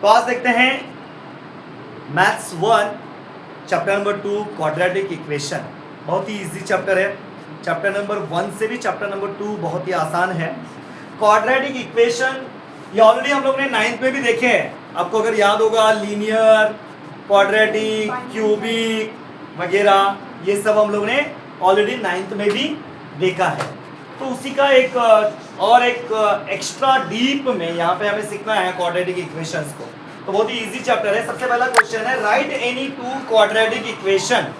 तो आज देखते हैं maths 1 chapter number 2 quadratic equation. बहुत ही इजी चैप्टर है। चैप्टर नंबर 1 से भी चैप्टर नंबर 2 बहुत ही आसान है। क्वाड्रेटिक इक्वेशन ये ऑलरेडी हम लोग ने 9th में भी देखे हैं। आपको अगर याद होगा लीनियर, क्वाड्रेटिक, क्यूबिक वगैरह ये सब हम लोग ने ऑलरेडी 9th में भी देखा है। तो उसी का एक एक्स्ट्रा डीप में यहाँ पे हमें सीखना है क्वाड्रेटिक इक्वेशंस को। तो बहुत ही इजी चैप्टर है। सबसे पहला क्वेश्चन है right any two quadratic equation.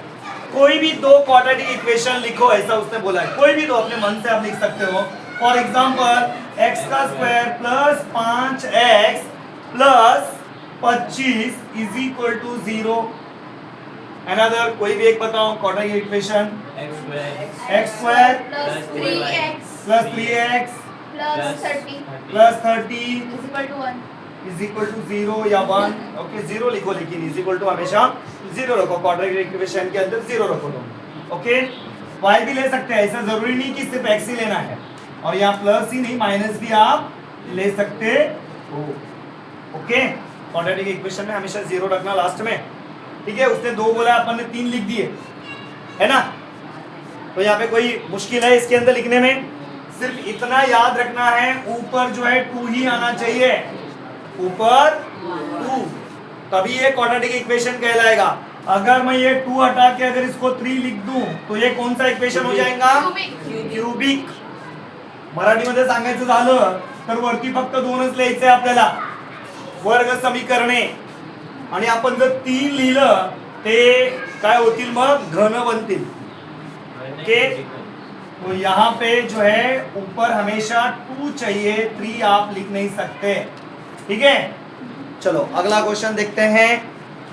कोई भी दो क्वाड्रेटिक इक्वेशन लिखो, ऐसा उसने बोला है। कोई भी दो अपने मन से आप लिख सकते हो। फॉर एग्जाम्पल एक्स का square plus 5x plus 25 is equal to 0। Another कोई भी एक बताओ quadratic equation. X square plus 3x plus 3x plus 30 is equal to 0 या 1। ओके 0 लिखो, लेकिन इज इक्वल टू हमेशा 0 रखो। क्वाड्रेटिक इक्वेशन के अंदर 0 रखो तुम। ओके y भी ले सकते हैं, ऐसा जरूरी नहीं कि सिर्फ x ही लेना है। और यहाँ प्लस ही नहीं माइनस भी आप ले सकते हो। ओके क्वाड्रेटिक इक्वेशन में हमेशा 0 रखना लास्ट में। ठीक है, उसने 2 बोला, अपन ने 3 लिख दिए, है ना। तो यहाँ पे कोई मुश्किल है इसके अंदर लिखने में? सिर्फ इतना याद रखना है, ऊपर जो है 2 ही आना चाहिए। ऊपर 2, तभी ये क्वाड्रेटिक इक्वेशन कहलाएगा। अगर मैं ये 2 हटा के अगर इसको 3 लिख दूं तो ये कौन सा इक्वेशन हो जाएगा? क्यूबिक। मराठीमध्ये सांगायचं झालं तर वरती फक्त 2च लिहायचे आपल्याला, वर्ग समीकरणे। आणि आपण जर 3 लिहिलं ते काय होतील, मग घन बनतील। ओके तो यहाँ पे जो है ऊपर हमेशा 2 चाहिए, 3 आप लिख नहीं सकते। ठीक है, चलो अगला क्वेश्चन देखते हैं।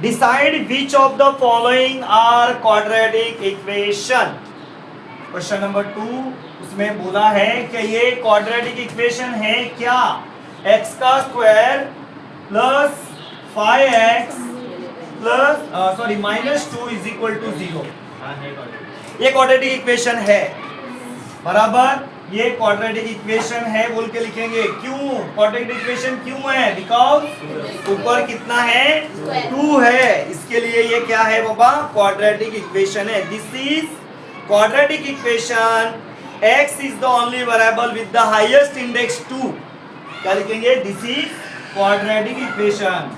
Decide which of the following are quadratic equation. Question number 2 उसमें बोला है कि ये क्वाड्रेटिक इक्वेशन है क्या? एक्स का square plus 5x plus -2 is equal to 0। ये क्वाड्रेटिक इक्वेशन है, बराबर। ये क्वाड्रेटिक इक्वेशन है बोल के लिखेंगे। क्यों क्वाड्रेटिक इक्वेशन क्यों है? बिकॉज ऊपर कितना है? 2 है, इसके लिए ये क्या है बाबा? क्वाड्रेटिक इक्वेशन है। This is quadratic equation. x is the only variable with the highest index 2। क्या लिखेंगे? This is quadratic equation.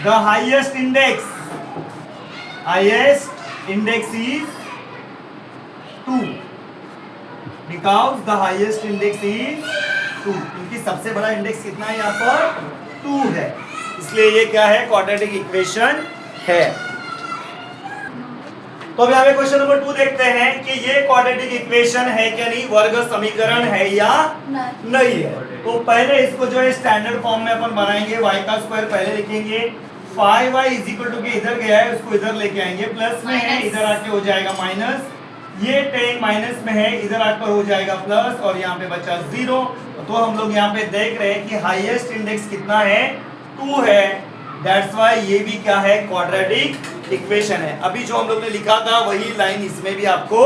The highest index is 2 because the highest index is 2, क्योंकि सबसे बड़ा इंडेक्स कितना है यहाँ पर? 2 है, इसलिए ये क्या है? क्वाड्रेटिक इक्वेशन है। तो अब यहाँ पे क्वेश्चन नंबर 2 देखते हैं कि ये क्वाड्रेटिक इक्वेशन है क्या नहीं, वर्ग समीकरण है या नहीं है। तो पहले इसको जो है स्टैंडर्ड फॉर्म में अपन बनाएंगे। y का स्क्वायर पहले लिखेंगे, 5y इज इक्वल टू के इधर गया है उसको इधर लेके आएंगे, प्लस में है इधर आके हो जाएगा माइनस, ये 10 माइनस में है इधर आकर हो जाएगा प्लस, और यहाँ पे बचा 0। तो हम लोग यहाँ पे देख रहे हैं कि हाईएस्ट इंडेक्स कितना है? 2 है। दैट्स व्हाई ये भी क्या है? क्वाड्रेटिक इक्वेशन है। अभी जो हम लोग ने लिखा था वही लाइन इसमें भी आपको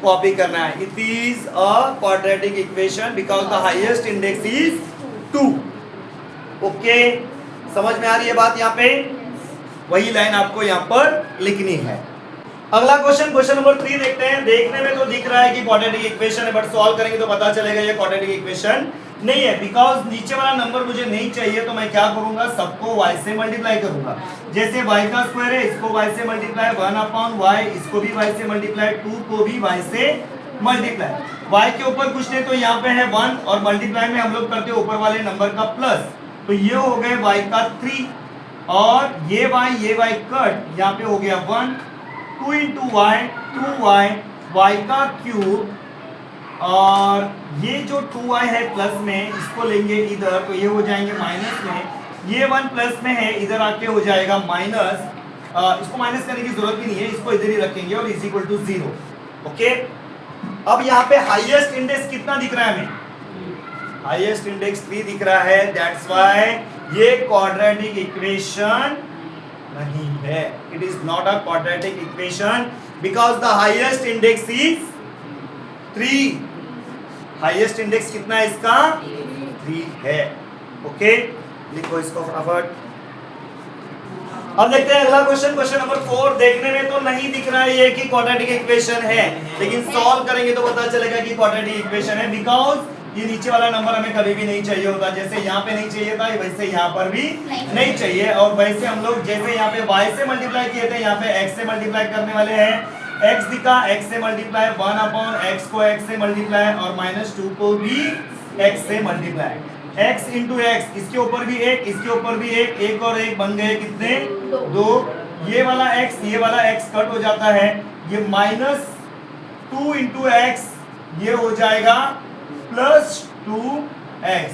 कॉपी करना है। It is a quadratic equation because the highest index is 2। Okay समझ में आ रही है बात? यहाँ पे वही लाइन आपको यहाँ पर लिखनी है। अगला क्वेश्चन, क्वेश्चन नंबर 3 देखते हैं। देखने में तो दिख रहा है कि क्वाड्रेटिक इक्वेशन है, बट सॉल्व करेंगे तो पता चलेगा ये क्वाड्रेटिक इक्वेशन नहीं है। बिकॉज नीचे वाला नंबर मुझे नहीं चाहिए, तो मैं क्या करूंगा? सबको y से मल्टीप्लाई करूंगा। जैसे y का स्क्वायर है, इसको y से मल्टीप्लाई, 1/y, इसको भी y से मल्टीप्लाई, 2 को भी y से मल्टीप्लाई। y के ऊपर कुछ नहीं तो यहाँ पे है 1, और मल्टीप्लाई में हम लोग करते हैं ऊपर वाले नंबर का प्लस। तो ये हो गए y का 3, और ये y कट, यहाँ पे हो गया 1, 2 इंटू y 2y, y का क्यूब, और ये जो 2y है प्लस में इसको लेंगे इधर तो ये हो जाएंगे माइनस में, ये 1 प्लस में है इधर आके हो जाएगा माइनस। इसको माइनस करने की जरूरत भी नहीं है, इसको इधर ही रखेंगे और इज इक्वल टू 0। ओके अब यहाँ पे हाईएस्ट इंडेक्स कितना दिख रहा है हमें? हाईएस्ट इंडेक्स 3 दिख रहा है। दैट्स व्हाई ये क्वाड्रेटिक इक्वेशन नहीं है। It is not a quadratic equation because the highest index is 3। Highest index कितना है इसका? 3 है। ओके लिखो इसको फटाफट। अब देखते हैं अगला क्वेश्चन, क्वेश्चन नंबर 4। देखने में तो नहीं दिख रहा है ये कि क्वाड्रेटिक इक्वेशन है, लेकिन सॉल्व करेंगे तो पता चलेगा कि क्वाड्रेटिक इक्वेशन है, बिकॉज ये नीचे वाला नंबर हमें कभी भी नहीं चाहिए होता। जैसे यहाँ पे नहीं चाहिए था, वैसे यहाँ पर भी नहीं चाहिए। और वैसे हम लोग जैसे यहाँ पे y से मल्टीप्लाई किए थे, यहाँ पे x से मल्टीप्लाई करने वाले हैं। x दिखा, x से मल्टीप्लाई, 1/x को x से मल्टीप्लाई, और -2 को भी x से मल्टीप्लाई। x इंटू एक्स, इसके ऊपर भी एक, इसके ऊपर भी एक, एक और एक बन गए कितने? 2। ये वाला x, ये वाला x कट हो जाता है, ये -2 इंटू एक्स, ये हो जाएगा +2x,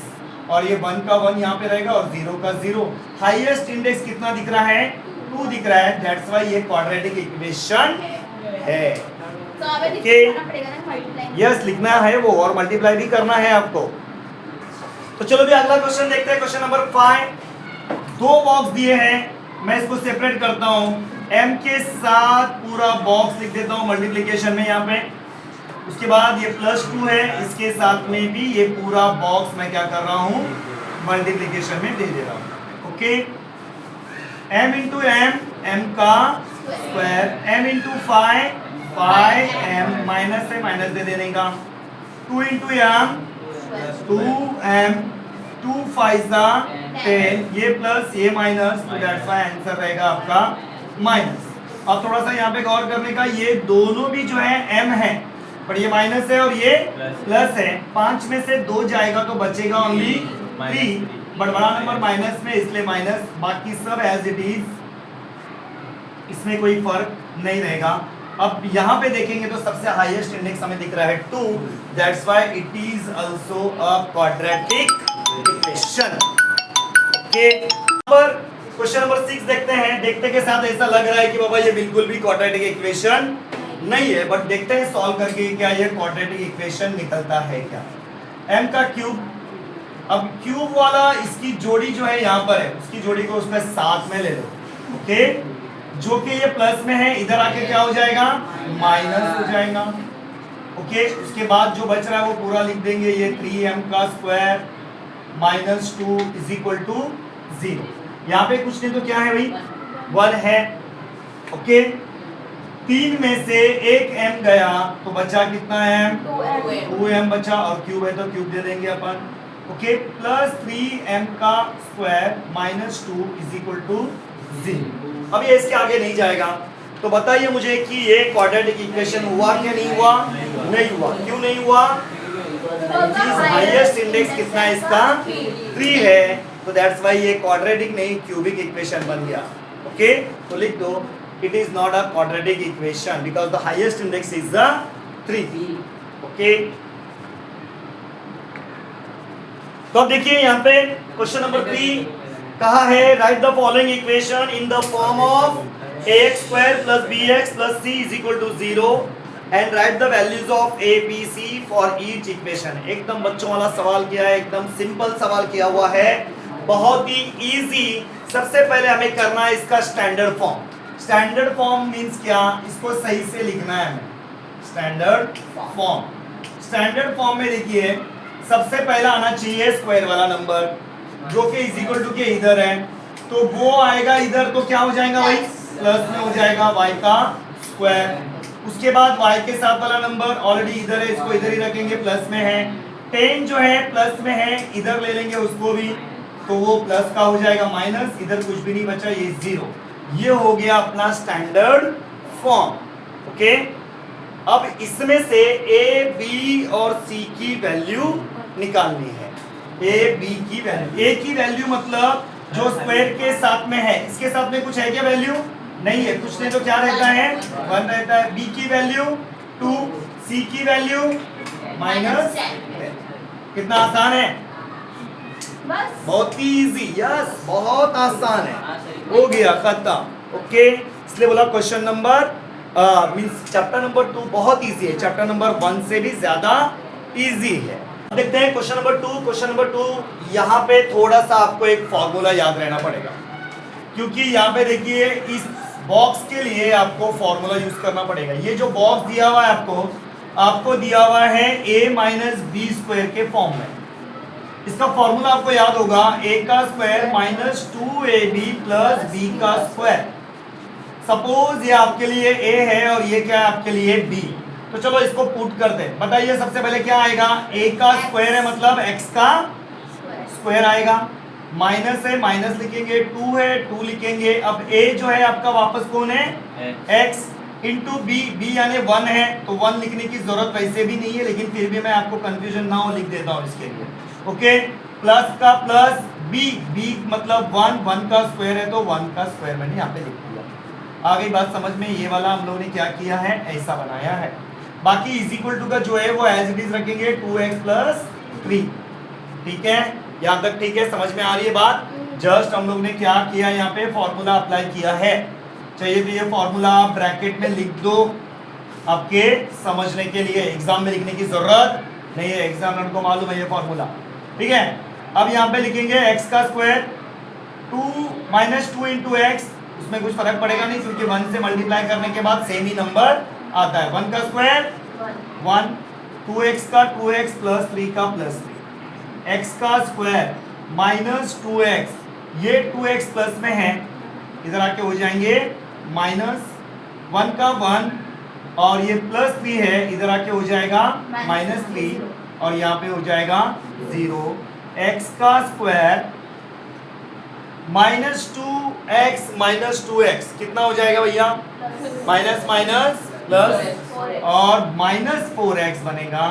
और ये 1 का 1 यहाँ पे रहेगा और 0 का 0। हाईएस्ट इंडेक्स कितना दिख रहा है? 2 दिख रहा है। दैट्स व्हाई ये क्वाड्रेटिक इक्वेशन है। तो हमें Okay. लिखना पड़ेगा ना मल्टीप्लाई। यस, लिखना है वो, और मल्टीप्लाई भी करना है आपको। तो चलो भी अगला क्वेश्चन देखते हैं, क्वेश्चन नंबर 5। 2 बॉक्स दिए हैं, मैं इसको सेपरेट करता हूं, m के साथ पूरा बॉक्स लिख देता हूं मल्टीप्लिकेशन में यहाँ पे। उसके बाद ये +2 है, इसके साथ में भी ये पूरा बॉक्स मैं क्या कर रहा हूं? मल्टीप्लिकेशन में दे दे रहा हूं। Okay, m into m, m का square, m into 5, 5m, minus है माइनस दे देने का, 2 इंटू m, 2m, 2 5 10, ये प्लस ये माइनस, तो दैट्स व्हाई आंसर रहेगा आपका माइनस। अब थोड़ा सा यहाँ पे गौर करने का, ये दोनों भी जो है m है, पर ये माइनस है और ये प्लस है। 5 में से 2 जाएगा तो बचेगा ओनली 3, बट बड़ा नंबर माइनस में, इसलिए माइनस, बाकी सब एज इट इज, इसमें कोई फर्क नहीं रहेगा। अब यहाँ पे देखेंगे तो सबसे हाईएस्ट इंडेक्स हमें दिख रहा है 2, that's why it is also a quadratic equation. Okay, पर क्वेश्चन नंबर 6 देखते हैं। देखते के साथ ऐसा लग रहा है कि बाबा ये बिल्कुल भी क्वाड्रेटिक इक्वेशन नहीं है, बट देखते हैं सॉल्व करके क्या ये क्वाड्रेटिक इक्वेशन निकलता है क्या। m का क्यूब, अब क्यूब वाला इसकी जोड़ी जो है यहाँ पर है, उसकी जोड़ी को उसमें साथ में ले लो। ओके, जो कि ये प्लस में है, इधर आके क्या हो जाएगा? माइनस हो जाएगा। ओके, उसके बाद जो बच रहा है वो पूरा लिख देंगे, ये 3m का स्क्वायर -2 इज इक्वल टू 0। यहाँ पे कुछ नहीं तो क्या है भाई? 1 है। ओके, 3 में से 1 m गया तो बचा कितना m? 2m बचा, और क्यूब है तो क्यूब दे देंगे अपन। ओके, प्लस 3m का स्क्वायर -2 इज इक्वल टू 0। अब ये इसके आगे नहीं जाएगा, तो बताइए मुझे कि ये क्वाड्रेटिक इक्वेशन हुआ क्या नहीं हुआ? नहीं हुआ। क्यों नहीं हुआ? हाईएस्ट इंडेक्स कितना है इसका? 3 है, तो दैट्स व्हाई ये क्वाड्रेटिक नहीं क्यूबिक इक्वेशन बन गया। ओके, तो लिख दो, it is not a quadratic equation because the highest index is the 3। Okay, तो अब देखिए यहाँ पे क्वेश्चन नंबर 3 कहा है, write the following equation in the form of ax² + bx + c is equal to 0 and write the values of a, b, c for each equation. एकदम बच्चों वाला सवाल किया है, एकदम सिंपल सवाल किया हुआ है, बहुत ही इजी। सबसे पहले हमें करना है इसका standard form. Standard form means क्या? इसको सही से लिखना है हमें। स्टैंडर्ड फॉर्म, स्टैंडर्ड फॉर्म में देखिए सबसे पहला आना चाहिए स्क्वायर वाला नंबर, जो कि इज इक्वल टू के इधर है, तो वो आएगा इधर, तो क्या हो जाएगा भाई? प्लस में हो जाएगा y का स्क्वायर। उसके बाद y के साथ वाला नंबर ऑलरेडी इधर है, इसको इधर ही रखेंगे, प्लस में है। 10 जो है प्लस में है, इधर ले लेंगे उसको भी, तो वो प्लस का हो जाएगा माइनस, इधर कुछ भी नहीं बचा, ये 0। ये हो गया अपना स्टैंडर्ड फॉर्म। ओके, अब इसमें से a, b और c की वैल्यू निकालनी है। a, b की वैल्यू, a की वैल्यू मतलब जो स्क्वायर के साथ में है, इसके साथ में कुछ है क्या वैल्यू? नहीं है, कुछ नहीं तो क्या रहता है? 1 रहता है। b की वैल्यू 2, c की वैल्यू -10। कितना आसान है? बस बहुत ही इजी, यस, बहुत आसान है, हो गया खत्म। ओके, इसलिए बोला question number means chapter number 2 बहुत इजी है, चैप्टर नंबर 1 से भी ज्यादा इजी है। देखते हैं क्वेश्चन नंबर 2। क्वेश्चन नंबर 2 यहाँ पे थोड़ा सा आपको एक फॉर्मूला याद रहना पड़ेगा, क्योंकि यहाँ पे देखिए इस बॉक्स के लिए आपको फॉर्मूला यूज करना पड़ेगा। ये जो बॉक्स दिया हुआ है आपको दिया हुआ है a - b² के फॉर्म में। इसका फॉर्मूला आपको याद होगा a का square minus 2ab plus b का स्क्वायर। सपोज ये आपके लिए a है और ये क्या है आपके लिए b, तो चलो इसको पुट करते हैं। बताइए सबसे पहले क्या आएगा, a का स्क्वायर है मतलब x का स्क्वायर आएगा, माइनस है माइनस लिखेंगे, 2 है 2 लिखेंगे। अब a जो है आपका वापस कौन है, x इंटू बी, बी यानी 1 है तो 1 लिखने की जरूरत वैसे भी नहीं है, लेकिन फिर भी मैं आपको कंफ्यूजन ना हो लिख देता हूँ इसके लिए। ओके, प्लस का प्लस बी, बी मतलब 1, 1 का स्क्वायर है तो 1 का स्क्वायर मैंने यहाँ पे लिख दिया। आ गई बात समझ में, ये वाला हम लोगों ने क्या किया है, ऐसा बनाया है। बाकी इज इक्वल टू का जो है वो एज इट इज रखेंगे 2x प्लस 3। ठीक है, यहाँ तक ठीक है, समझ में आ रही है बात। जस्ट हम लोग ने क्या किया, यहाँ पे फॉर्मूला अप्लाई किया है। चाहिए तो ये फॉर्मूला आप ब्रैकेट में लिख दो, आपके समझने के लिए, एग्जाम में लिखने की जरूरत नहीं है, एग्जामिनर को मालूम है ये फॉर्मूला। ठीक है, अब यहाँ पे लिखेंगे x का स्क्वायर 2 माइनस 2 इंटू एक्स, उसमें कुछ फर्क पड़ेगा नहीं क्योंकि 1 से मल्टीप्लाई करने के बाद सेम ही नंबर आता है। 1 का स्क्वायर 1, 2x का 2x प्लस 3 का प्लस 3, x का स्क्वायर माइनस 2x, ये 2x प्लस में है, इधर आके हो जाएंगे माइनस 1 का 1 और ये प्लस 3 है, इधर आके हो जाएगा माइनस 3 और यहाँ पे हो जाएगा 0। x का square minus 2x minus 2x कितना हो जाएगा भैया, माइनस माइनस प्लस और माइनस 4x बनेगा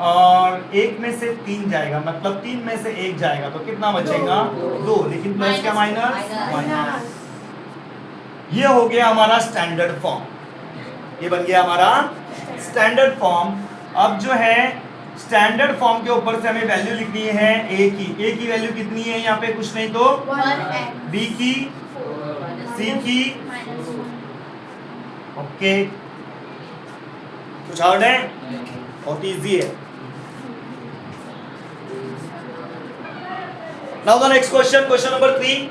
और एक में से 3 जाएगा, मतलब 3 में से 1 जाएगा तो कितना बचेगा 2, लेकिन प्लस क्या माइनस माइनस। ये हो गया हमारा स्टैंडर्ड फॉर्म, ये बन गया हमारा स्टैंडर्ड फॉर्म। अब जो है स्टैंडर्ड फॉर्म के ऊपर से हमें वैल्यू लिखनी है a की वैल्यू कितनी है यहाँ पे, कुछ नहीं तो 1, b की, c की, ओके। कुछ हार्ड है, बहुत इजी है। Now the next question, question number 3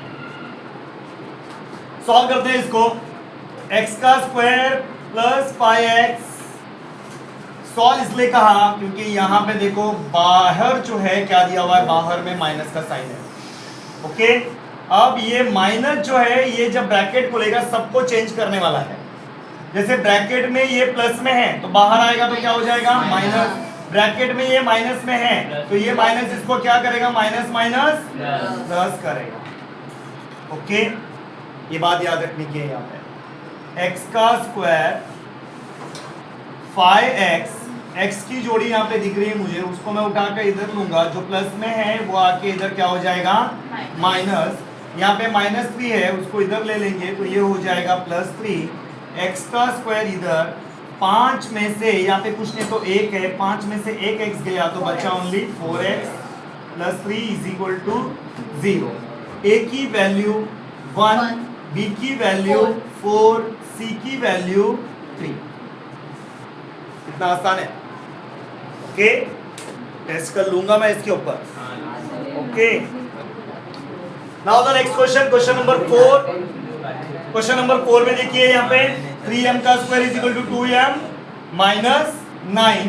solve करते हैं इसको। x का स्क्वायर प्लस 5x, सॉल्व इसलिए कहा क्योंकि यहाँ पे देखो बाहर जो है क्या दिया हुआ है, बाहर में माइनस का साइन है। ओके, अब ये माइनस जो है ये जब ब्रैकेट खुलेगा सबको चेंज करने वाला है। जैसे ब्रैकेट में ये प्लस में है तो बाहर आएगा तो क्या हो जाएगा माइनस, ब्रैकेट में ये माइनस में है तो ये माइनस इसको क्या करेगा, माइनस माइनस प्लस करेगा। ओके, ये बात याद रखनी की है। यहाँ पे x का स्क्वायर 5x, x की जोड़ी यहाँ पे दिख रही है मुझे, उसको मैं उठाकर इधर लूंगा, जो प्लस में है वो आके इधर क्या हो जाएगा माइनस, यहाँ पे माइनस 3 है उसको इधर ले लेंगे तो ये हो जाएगा प्लस 3। x का स्क्वायर इधर 5 में से, यहाँ पे कुछ नहीं तो 1 है, 5 में से 1 x गया तो बचा only 4x plus 3 is equal to 0। a की वैल्यू 1, b की वैल्यू 4, c की वैल्यू 3। इतना आसान है। ओके, टेस्ट कर लूंगा मैं इसके ऊपर। Okay, now the next question, question number 4। Question number 4 में देखिए यहाँ पे 3m का square is equal to 2m minus 9,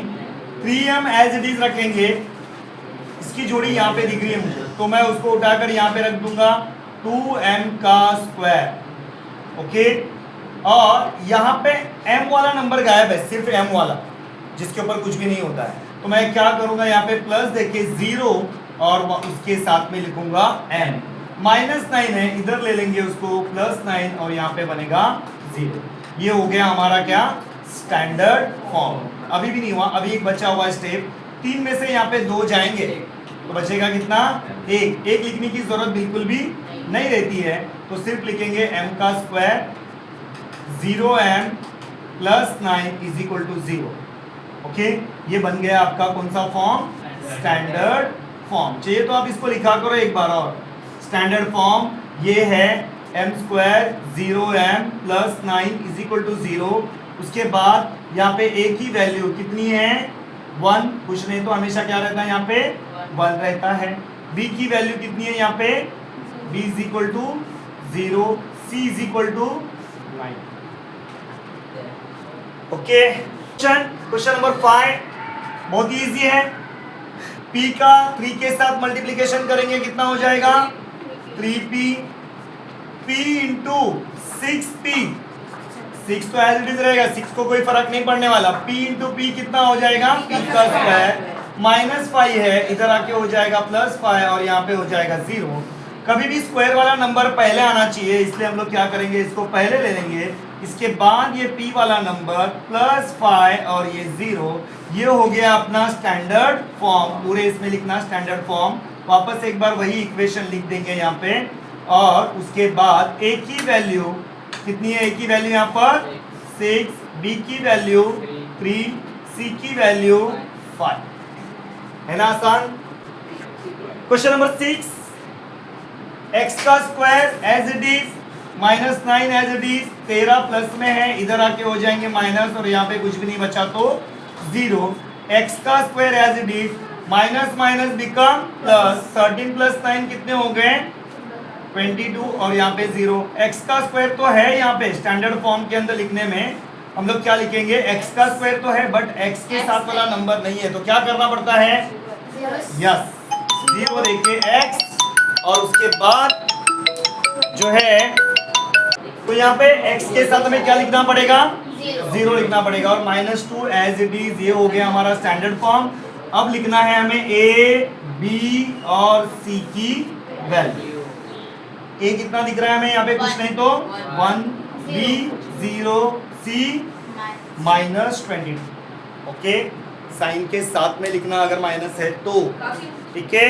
3m as it is रखेंगे, इसकी जोड़ी यहाँ पे दिख रही है मुझे तो मैं उसको उठाकर यहाँ पे रख दूंगा 2m का स्क्वायर। ओके, और यहाँ पे m वाला नंबर गायब है, सिर्फ m वाला जिसके ऊपर कुछ भी नहीं होता है, तो मैं क्या करूंगा यहाँ पे प्लस देखिए 0 और उसके साथ में लिखूंगा m, माइनस 9 है इधर ले लेंगे उसको प्लस 9 और यहाँ पे बनेगा 0। ये हो गया हमारा क्या, स्टैंडर्ड फॉर्म। अभी भी नहीं हुआ, अभी एक बचा हुआ स्टेप, 3 में से यहाँ पे 2 जाएंगे तो बचेगा कितना, 1 लिखने की जरूरत बिल्कुल भी नहीं रहती है, तो सिर्फ लिखेंगे m का square 0m plus 9 is equal to 0। Okay, ये बन गया आपका कौन सा फॉर्म, स्टैंडर्ड फॉर्म। चाहिए तो आप इसको लिखा करो एक बार और, स्टैंडर्ड फॉर्म ये है m square 0m plus 9 is equal to 0। उसके बाद यहाँ पे a की वैल्यू कितनी है 1, कुछ नहीं तो हमेशा क्या रहता है यहाँ पे 1 रहता है। b की वैल्यू कितनी है यहाँ पे, b is equal to 0, c is equal to 9। Okay, question number 5 बहुत ही इजी है। p का 3 के साथ मल्टीप्लीकेशन करेंगे कितना हो जाएगा 3p p इंटू 6p 6 तो एज इट इज रहेगा 6 को कोई फर्क नहीं पड़ने वाला p इंटू p कितना हो जाएगा p का स्क्वायर माइनस 5 है इधर आके हो जाएगा प्लस 5 और यहाँ पे हो जाएगा 0। कभी भी स्क्वायर वाला नंबर पहले आना चाहिए इसलिए हम लोग क्या करेंगे इसको पहले ले लेंगे इसके बाद ये p वाला नंबर प्लस 5 और ये 0 ये हो गया अपना स्टैंडर्ड फॉर्म। पूरे इसमें लिखना स्टैंडर्ड फॉर्म। वापस एक बार वही इक्वेशन लिख देंगे यहाँ पे और उसके बाद a की वैल्यू कितनी है a की वैल्यू यहाँ पर 6 b की वैल्यू 3 c की वैल्यू 5 है ना आसान। क्वेश्चन नंबर 6 x का square as it is -9 as it is 13 plus में है इधर आके हो जाएंगे माइनस और यहाँ पे कुछ भी नहीं बचा तो 0। x का square as it is minus minus become plus 13 plus 9 कितने हो गए 22 और यहाँ पे 0। x का स्क्वायर तो है यहाँ पे स्टैंडर्ड फॉर्म के अंदर लिखने में हम लोग क्या लिखेंगे x का स्क्वायर तो है बट x के साथ वाला नंबर नहीं है तो क्या करना पड़ता है यस 0 देके x और उसके बाद जो है तो यहाँ पे x के साथ हमें क्या लिखना पड़ेगा 0 लिखना पड़ेगा और -2 एज इट इज ये हो गया हमारा स्टैंडर्ड फॉर्म। अब लिखना है हमें a b और c की वैल्यू। a कितना दिख रहा है हमें यहाँ पे कुछ नहीं तो 1 b 0 c -22 ओके साइन के साथ में लिखना अगर माइनस है तो ठीक है।